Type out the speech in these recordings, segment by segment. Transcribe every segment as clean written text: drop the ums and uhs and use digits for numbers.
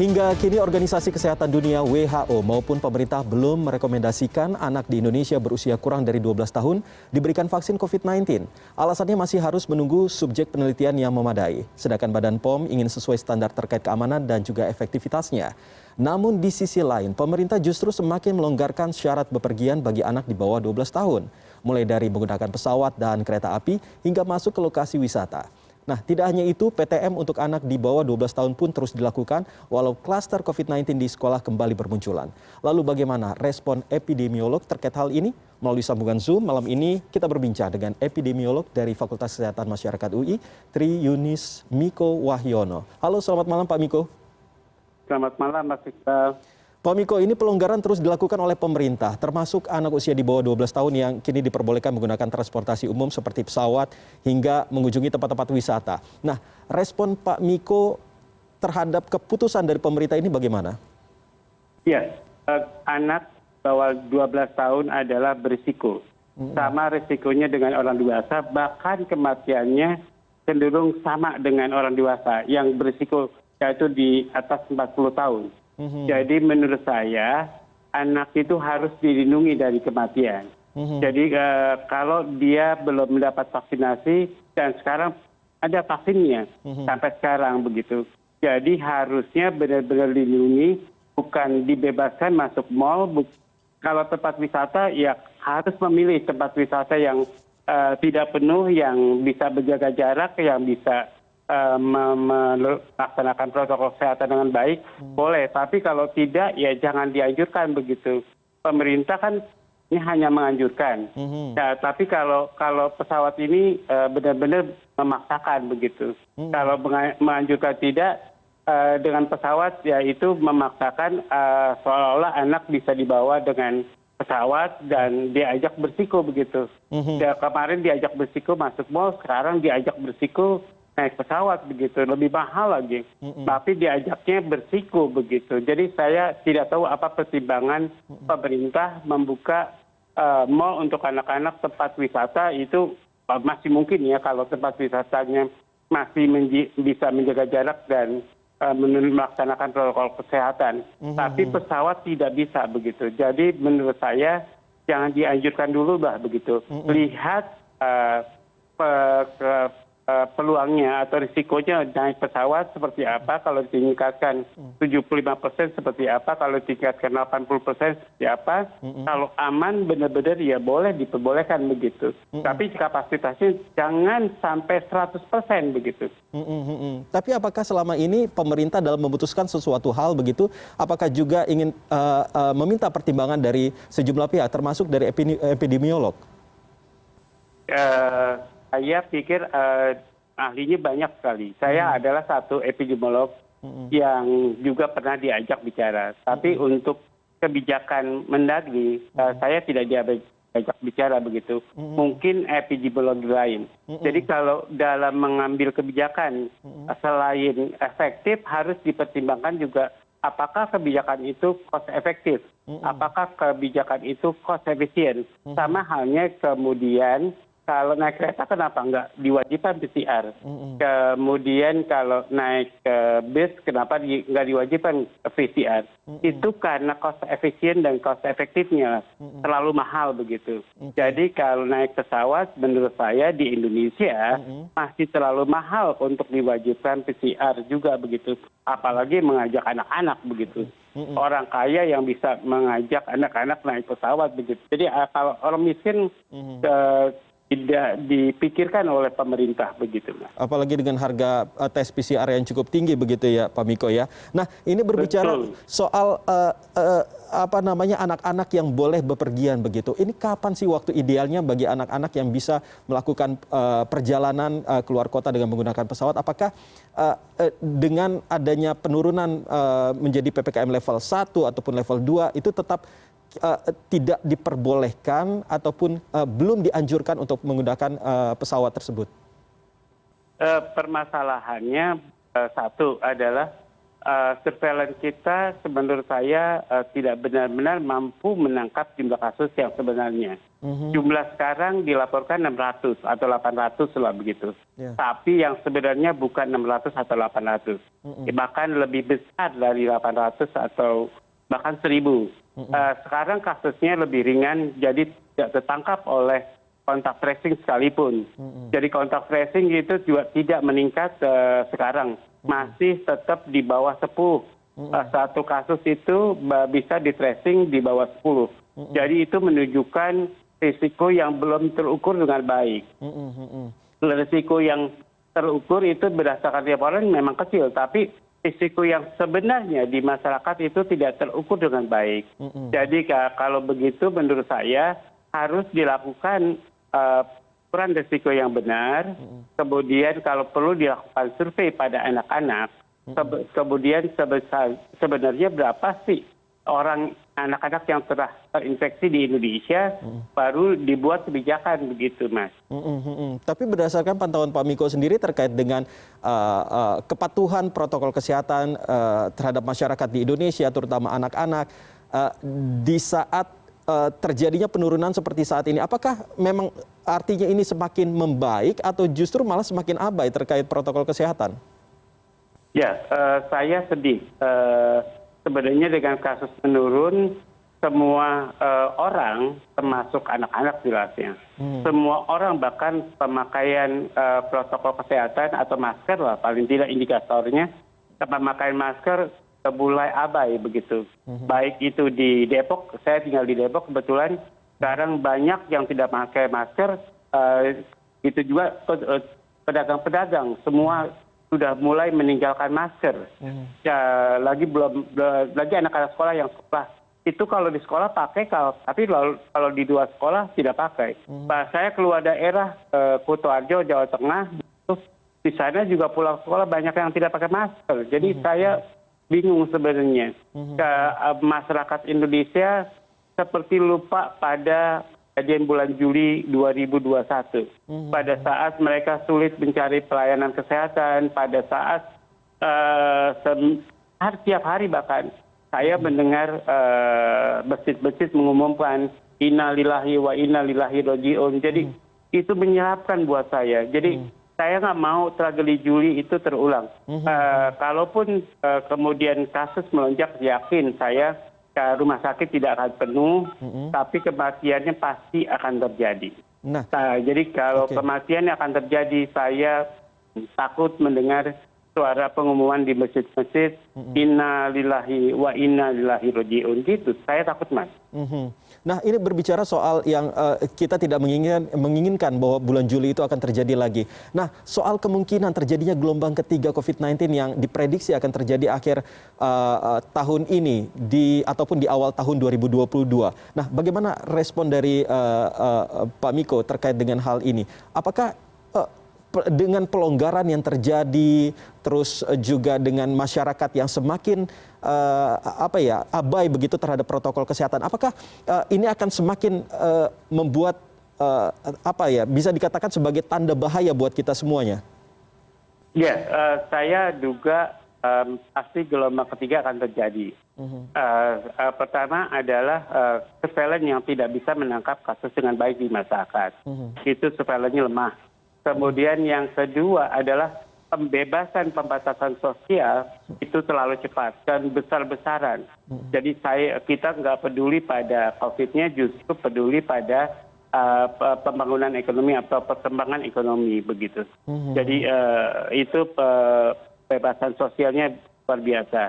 Hingga kini Organisasi Kesehatan Dunia WHO maupun pemerintah belum merekomendasikan anak di Indonesia berusia kurang dari 12 tahun diberikan vaksin COVID-19. Alasannya masih harus menunggu subjek penelitian yang memadai. Sedangkan Badan POM ingin sesuai standar terkait keamanan dan juga efektivitasnya. Namun di sisi lain, pemerintah justru semakin melonggarkan syarat bepergian bagi anak di bawah 12 tahun. Mulai dari menggunakan pesawat dan kereta api hingga masuk ke lokasi wisata. Nah, tidak hanya itu, PTM untuk anak di bawah 12 tahun pun terus dilakukan walau klaster COVID-19 di sekolah kembali bermunculan. Lalu bagaimana respon epidemiolog terkait hal ini? Melalui sambungan Zoom, malam ini kita berbincang dengan epidemiolog dari Fakultas Kesehatan Masyarakat UI, Tri Yunis Miko Wahyono. Halo, selamat malam Pak Miko. Selamat malam Mas Iqbal. Pak Miko, ini pelonggaran terus dilakukan oleh pemerintah, termasuk anak usia di bawah 12 tahun yang kini diperbolehkan menggunakan transportasi umum seperti pesawat hingga mengunjungi tempat-tempat wisata. Nah, respon Pak Miko terhadap keputusan dari pemerintah ini bagaimana? Ya, anak bawah 12 tahun adalah berisiko. Sama risikonya dengan orang dewasa, bahkan kematiannya cenderung sama dengan orang dewasa yang berisiko yaitu di atas 40 tahun. Jadi menurut saya anak itu harus dilindungi dari kematian. Jadi kalau dia belum mendapat vaksinasi dan sekarang ada vaksinnya sampai sekarang begitu. Jadi harusnya benar-benar dilindungi, bukan dibebaskan masuk mal. Kalau tempat wisata ya harus memilih tempat wisata yang tidak penuh, yang bisa menjaga jarak, yang bisa melaksanakan protokol kesehatan dengan baik, boleh. Tapi kalau tidak, ya jangan dianjurkan begitu. Pemerintah kan ini hanya menganjurkan. Nah, tapi kalau pesawat ini benar-benar memaksakan begitu. Kalau menganjurkan tidak, dengan pesawat ya itu memaksakan seolah-olah anak bisa dibawa dengan pesawat dan diajak bersiko begitu. Ya, kemarin diajak bersiko masuk mal, sekarang diajak bersiko naik pesawat begitu, lebih mahal lagi. Tapi diajaknya bersiko begitu. Jadi saya tidak tahu apa pertimbangan pemerintah membuka mal untuk anak-anak, tempat wisata itu masih mungkin ya kalau tempat wisatanya masih bisa menjaga jarak dan melaksanakan protokol kesehatan. Tapi pesawat tidak bisa begitu. Jadi menurut saya jangan dianjurkan dulu lah begitu. Lihat peluangnya atau risikonya naik pesawat seperti apa, kalau ditingkatkan 75% seperti apa, kalau ditingkatkan 80% seperti apa. Kalau aman benar-benar ya boleh diperbolehkan begitu. Tapi kapasitasnya jangan sampai 100% begitu. Tapi apakah selama ini pemerintah dalam memutuskan sesuatu hal begitu, apakah juga ingin meminta pertimbangan dari sejumlah pihak termasuk dari epidemiolog? Saya pikir ahlinya banyak sekali. Saya adalah satu epidemiolog yang juga pernah diajak bicara. Tapi untuk kebijakan Mendagri, saya tidak diajak bicara begitu. Mungkin epidemiolog lain. Jadi kalau dalam mengambil kebijakan, selain efektif harus dipertimbangkan juga apakah kebijakan itu cost efektif, apakah kebijakan itu cost efisien. Sama halnya kemudian kalau naik kereta kenapa nggak diwajibkan PCR? Kemudian kalau naik bis kenapa nggak diwajibkan PCR? Itu karena cost efisien dan cost efektifnya terlalu mahal begitu. Jadi kalau naik pesawat menurut saya di Indonesia masih terlalu mahal untuk diwajibkan PCR juga begitu. Apalagi mengajak anak-anak begitu. Orang kaya yang bisa mengajak anak-anak naik pesawat begitu. Jadi kalau orang miskin tidak dipikirkan oleh pemerintah begitu. Apalagi dengan harga tes PCR yang cukup tinggi begitu ya Pak Miko ya. Nah, ini berbicara soal anak-anak yang boleh bepergian begitu. Ini kapan sih waktu idealnya bagi anak-anak yang bisa melakukan perjalanan keluar kota dengan menggunakan pesawat? Apakah dengan adanya penurunan menjadi PPKM level 1 ataupun level 2 itu tetap tidak diperbolehkan ataupun belum dianjurkan untuk menggunakan pesawat tersebut? Permasalahannya satu adalah surveillance kita menurut saya tidak benar-benar mampu menangkap jumlah kasus yang sebenarnya. Jumlah sekarang dilaporkan 600 atau 800 lah begitu. Ya. Tapi yang sebenarnya bukan 600 atau 800. Bahkan lebih besar dari 800 atau bahkan 1000. Sekarang kasusnya lebih ringan, jadi tidak tertangkap oleh kontak tracing sekalipun. Jadi kontak tracing itu juga tidak meningkat sekarang. Masih tetap di bawah 10. Satu kasus itu bisa di tracing di bawah 10. Jadi itu menunjukkan risiko yang belum terukur dengan baik. Risiko yang terukur itu berdasarkan laporan memang kecil, tapi risiko yang sebenarnya di masyarakat itu tidak terukur dengan baik. Jadi kalau begitu menurut saya harus dilakukan ukuran risiko yang benar, kemudian kalau perlu dilakukan survei pada anak-anak, kemudian sebenarnya berapa sih orang anak-anak yang telah terinfeksi di Indonesia, baru dibuat kebijakan begitu, Mas. Tapi berdasarkan pantauan Pak Miko sendiri terkait dengan kepatuhan protokol kesehatan terhadap masyarakat di Indonesia, terutama anak-anak, di saat terjadinya penurunan seperti saat ini, apakah memang artinya ini semakin membaik atau justru malah semakin abai terkait protokol kesehatan? Ya, saya sedih. Sebenarnya dengan kasus menurun, semua orang, termasuk anak-anak jelasnya, semua orang bahkan pemakaian protokol kesehatan atau masker lah paling tidak indikatornya, pemakaian masker mulai abai begitu. Baik itu di Depok, saya tinggal di Depok kebetulan, sekarang banyak yang tidak pakai masker, itu juga pedagang-pedagang semua sudah mulai meninggalkan masker. Ya, lagi anak-anak sekolah yang sekolah itu kalau di sekolah pakai, tapi kalau di luar sekolah tidak pakai. Saya keluar daerah Kutoarjo, Jawa Tengah, di sana juga pulang sekolah banyak yang tidak pakai masker. Jadi saya bingung sebenarnya. Masyarakat Indonesia seperti lupa pada kejadian bulan Juli 2021. Pada saat mereka sulit mencari pelayanan kesehatan, pada saat tiap hari bahkan saya mendengar masjid-masjid mengumumkan inna lillahi wa inna ilaihi raji'un. Jadi itu menyeramkan buat saya. Jadi saya nggak mau tragedi Juli itu terulang. Kalaupun kemudian kasus melonjak, yakin saya rumah sakit tidak akan penuh, tapi kematiannya pasti akan terjadi. Jadi kalau kematian akan terjadi, saya takut mendengar suara pengumuman di masjid-masjid, inna lillahi wa inna ilaihi raji'un gitu. Saya takut, Mas. Nah, ini berbicara soal yang kita tidak menginginkan bahwa bulan Juli itu akan terjadi lagi. Nah, soal kemungkinan terjadinya gelombang ketiga COVID-19 yang diprediksi akan terjadi akhir tahun ini ataupun di awal tahun 2022. Nah, bagaimana respon dari Pak Miko terkait dengan hal ini? Apakah dengan pelonggaran yang terjadi, terus juga dengan masyarakat yang semakin abai begitu terhadap protokol kesehatan, apakah ini akan semakin membuat bisa dikatakan sebagai tanda bahaya buat kita semuanya? Ya, saya duga pasti gelombang ketiga akan terjadi. Pertama adalah surveillance yang tidak bisa menangkap kasus dengan baik di masyarakat. Itu surveillance-nya lemah. Kemudian yang kedua adalah pembebasan pembatasan sosial itu terlalu cepat dan besar-besaran. Jadi kita nggak peduli pada COVID-nya, justru peduli pada pembangunan ekonomi atau perkembangan ekonomi begitu. Jadi itu pembebasan sosialnya luar biasa.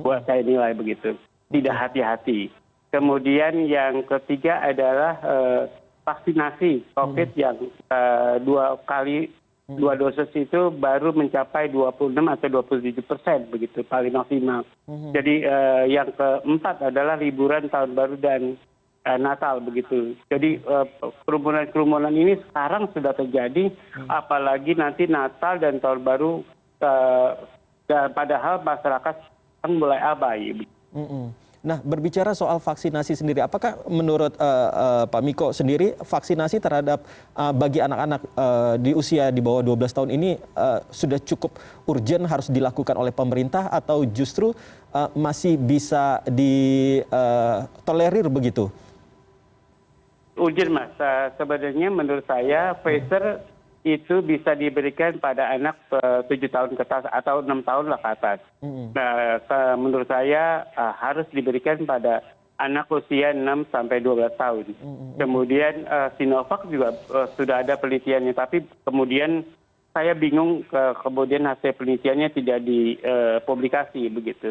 Buat saya nilai begitu. Tidak hati-hati. Kemudian yang ketiga adalah vaksinasi COVID yang dua dosis itu baru mencapai 26 atau 27% begitu paling maksimal. Jadi yang keempat adalah liburan tahun baru dan Natal begitu. Jadi kerumunan ini sekarang sudah terjadi, apalagi nanti Natal dan tahun baru, padahal masyarakat mulai abai. Nah, berbicara soal vaksinasi sendiri, apakah menurut Pak Miko sendiri vaksinasi terhadap bagi anak-anak di usia di bawah 12 tahun ini sudah cukup urgent harus dilakukan oleh pemerintah atau justru masih bisa ditolerir begitu? urgent Mas. Sebenarnya menurut saya Pfizer itu bisa diberikan pada anak 7 tahun ke atas atau 6 tahun lah ke atas. Nah, menurut saya harus diberikan pada anak usia 6 sampai 12 tahun. Kemudian Sinovac juga sudah ada penelitiannya, tapi kemudian saya bingung kemudian hasil penelitiannya tidak dipublikasi begitu.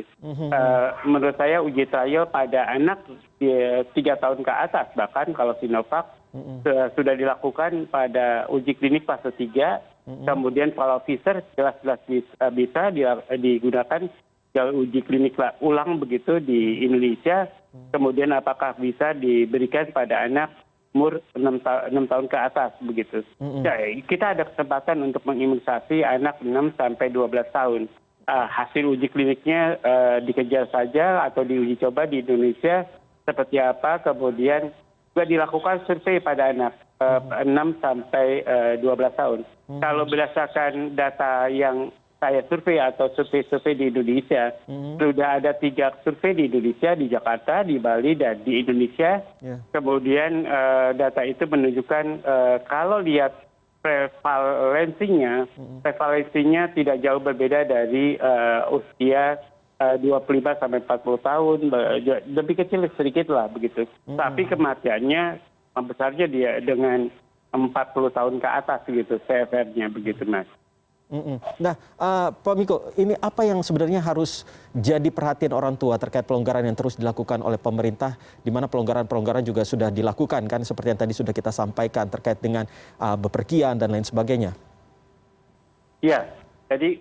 Menurut saya uji trial pada anak 3 tahun ke atas, bahkan kalau Sinovac sudah dilakukan pada uji klinik fase 3, kemudian kalau Pfizer jelas-jelas bisa digunakan uji klinik ulang begitu di Indonesia, kemudian apakah bisa diberikan pada anak umur 6 tahun ke atas begitu. Ya, kita ada kesempatan untuk mengimunisasi anak 6 sampai 12 tahun. Hasil uji kliniknya dikejar saja atau diuji coba di Indonesia seperti apa, kemudian juga dilakukan survei pada anak 6 sampai 12 tahun. Kalau berdasarkan data yang saya survei atau survei di Indonesia, sudah ada 3 survei di Indonesia, di Jakarta, di Bali, dan di Indonesia. Kemudian data itu menunjukkan kalau lihat prevalensinya tidak jauh berbeda dari usia 25 sampai 40 tahun, lebih kecil sedikit lah begitu. Tapi kematiannya besarnya dia dengan 40 tahun ke atas gitu, CFR-nya begitu Mas. Nah, Pak Miko, ini apa yang sebenarnya harus jadi perhatian orang tua terkait pelonggaran yang terus dilakukan oleh pemerintah, di mana pelonggaran-pelonggaran juga sudah dilakukan kan, seperti yang tadi sudah kita sampaikan terkait dengan bepergian dan lain sebagainya. Ya, jadi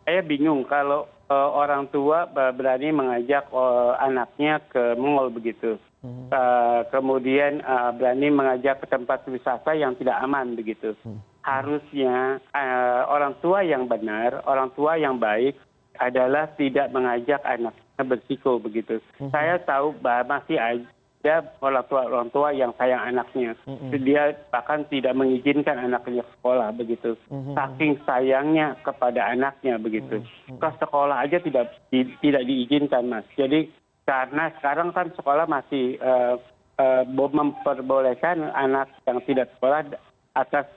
saya bingung kalau orang tua berani mengajak anaknya ke mall begitu. Kemudian berani mengajak ke tempat wisata yang tidak aman begitu. Harusnya orang tua yang benar, orang tua yang baik adalah tidak mengajak anaknya bersiko begitu. Saya tahu bahwa masih ada orang tua yang sayang anaknya. Dia bahkan tidak mengizinkan anaknya sekolah begitu. Saking sayangnya kepada anaknya begitu. Ke sekolah aja tidak diizinkan Mas. Jadi karena sekarang kan sekolah masih memperbolehkan anak yang tidak sekolah atas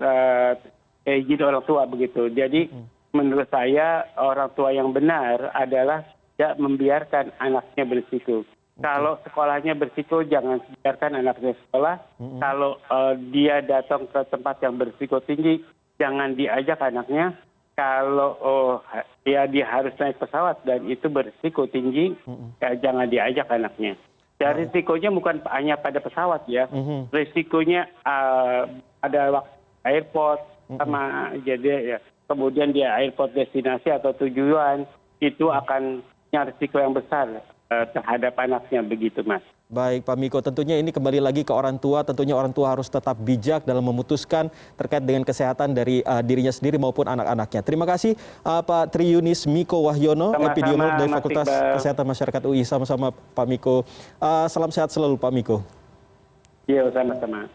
izin orang tua begitu. Jadi menurut saya orang tua yang benar adalah tidak membiarkan anaknya berisiko. Kalau sekolahnya berisiko, jangan biarkan anaknya sekolah. Kalau dia datang ke tempat yang berisiko tinggi, jangan diajak anaknya. Kalau dia harus naik pesawat dan itu berisiko tinggi, jangan diajak anaknya. Dan risikonya bukan hanya pada pesawat ya, risikonya ada waktu airport sama jadi ya, kemudian dia airport destinasi atau tujuan itu akan punya risiko yang besar terhadap anaknya begitu Mas. Baik Pak Miko, tentunya ini kembali lagi ke orang tua, tentunya orang tua harus tetap bijak dalam memutuskan terkait dengan kesehatan dari dirinya sendiri maupun anak-anaknya. Terima kasih Pak Triunis Miko Wahyono, epidemiolog dari Fakultas Kesehatan Masyarakat UI. Sama-sama Pak Miko. Salam sehat selalu Pak Miko. Iya, sama-sama.